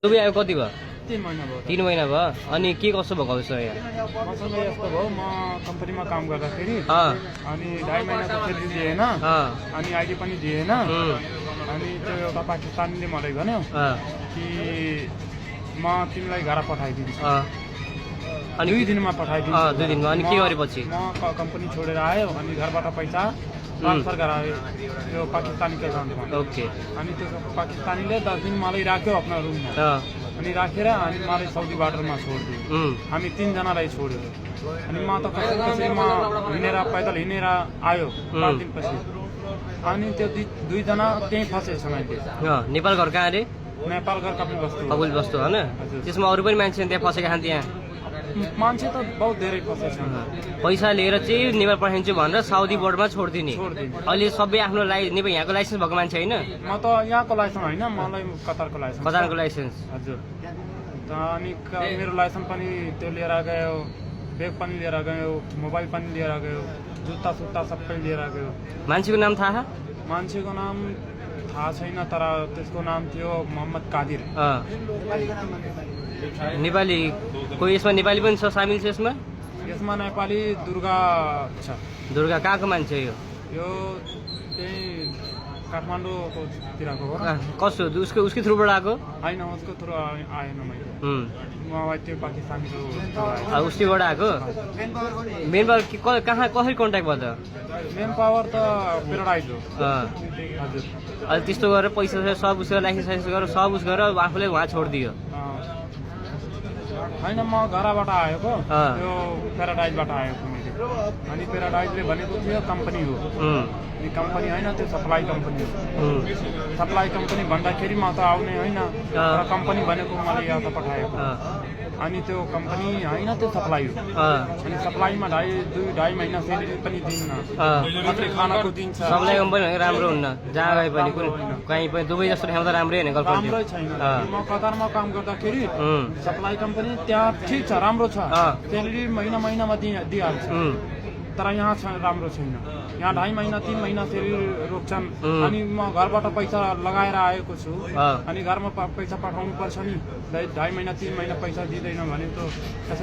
तपाईँ आयो कति भयो? 3 महिना भयो। 3 महिना भयो। अनि के कसो भएको छ यहाँ? मसँग यस्तो भयो, म कम्पनीमा काम गर्दाखेरि अँ अनि 2.5 महिनाको स्यालेरी दिएन, अँ अनि आइडी पनि दिएन। अनि त्यो एउटा पाकिस्तानीले मलाई भन्यो कि म तिमीलाई घर पठाइदिन्छु, अनि 2 दिनमा पठाइदिन्छु। 2 दिनमा। अनि के गरेपछि? म कम्पनी छोडेर आयो अनि घरबाट पैसा ट्रान्सफर गरायो त्यो पाकिस्तानीको एकाउन्टमा। ओके। अनि त्यो पाकिस्तानीले 10 दिन मलाई राख्यो आफ्नो रुममा, अनि राखेर अनि मलाई साउदी बर्डरमा छोडिदियो। हामी 3 जनालाई छोड्यो। अनि म त कसरी म हिँडेर पैदल हिँडेर आयो 5 दिनपछि। अनि त्यो 2 जना त्यहीँ फसेछ मैले। नेपाल घर कहाँ अरे? नेपाल घर कपिल बस्तु। कपिल बस्तु होइन? त्यसमा अरू पनि मान्छे त्यहाँ फसेका छन्। त्यहाँ मान्छे त बहुत धेरै फसेछ। पैसा लिएर चाहिँ नेपाल पठाइदिन्छु भनेर साउदी बोर्डमा छोडिदिने। छोडिदिने। अहिले सबै आफ्नो नेपाल यहाँको लाइसेन्स भएको मान्छे होइन? म त यहाँको लाइसेन्स होइन, मलाई कतारको लाइसेन्स। कतारको लाइसेन्स? हजुर। अनि मेरो लाइसेन्स पनि त्यो लिएर गयो, ब्याग पनि लिएर गयो, मोबाइल पनि लिएर गयो, जुत्ता सुत्ता सबै लिएर गयो। मान्छेको नाम थाहा? मान्छेको नाम थाहा छैन, तर त्यसको नाम थियो मोहम्मद कादिर। नेपाली कोही यसमा नेपाली पनि छ, सामेल छ यसमा? यसमा नेपाली दुर्गा छ। दुर्गा कहाँको मान्छे यो? यो त्यही काठमाडौँको तिरको हो। कसो उसकै थ्रुबाट आएको? होइन, उसको थ्रु आएन मैले। म त्यो पाकिस्तानीको उसैबाट आएको? मेन पावर कहाँ कसरी कन्ट्याक्ट भयो त? मेन पावर त प्याराडाइज हो। हजुर। अहिले त्यस्तो गरेर पैसा सब उस गरेर लाइसेन्स गरेर सब उस गरेर आफूले उहाँ छोडिदियो? होइन, म घरबाट आएको, त्यो प्याराडाइजबाट आएको मैले। अनि प्याराडाइजले भनेको थियो कम्पनी हो, अनि कम्पनी होइन, त्यो सप्लाई कम्पनी हो। सप्लाई कम्पनी भन्दाखेरि म त आउने होइन, तर कम्पनी भनेको मलाई यहाँ त पठाएको। अनि त्यो कम्पनी होइन, त्यो सप्लाई हो। अनि सप्लाईमा 2.5 महिना स्यालेरी पनि दिन्न, मात्रै खानाको दिन्छ। सप्लाई कम्पनी भनेको राम्रो हुन्न, जहाँ गए पनि कहीँ पनि दुबई जस्तो ठाउँ त राम्रै होइन। राम्रै छैन। म कतारमा काम गर्दाखेरि सप्लाई कम्पनी त्यहाँ ठिक छ, राम्रो छ, स्यालेरी महिनामा दिइहाल्छ। तर यहाँ राम्रो छैन। यहाँ 2.5 महिना 3 महिना स्यालेरी रोक्छन्। अनि म घरबाट पैसा लगाएर आएको छु, अनि घरमा पैसा पठाउनु पर्छ नि। 2.5 महिना 3 महिना पैसा दिँदैन भने त कसरी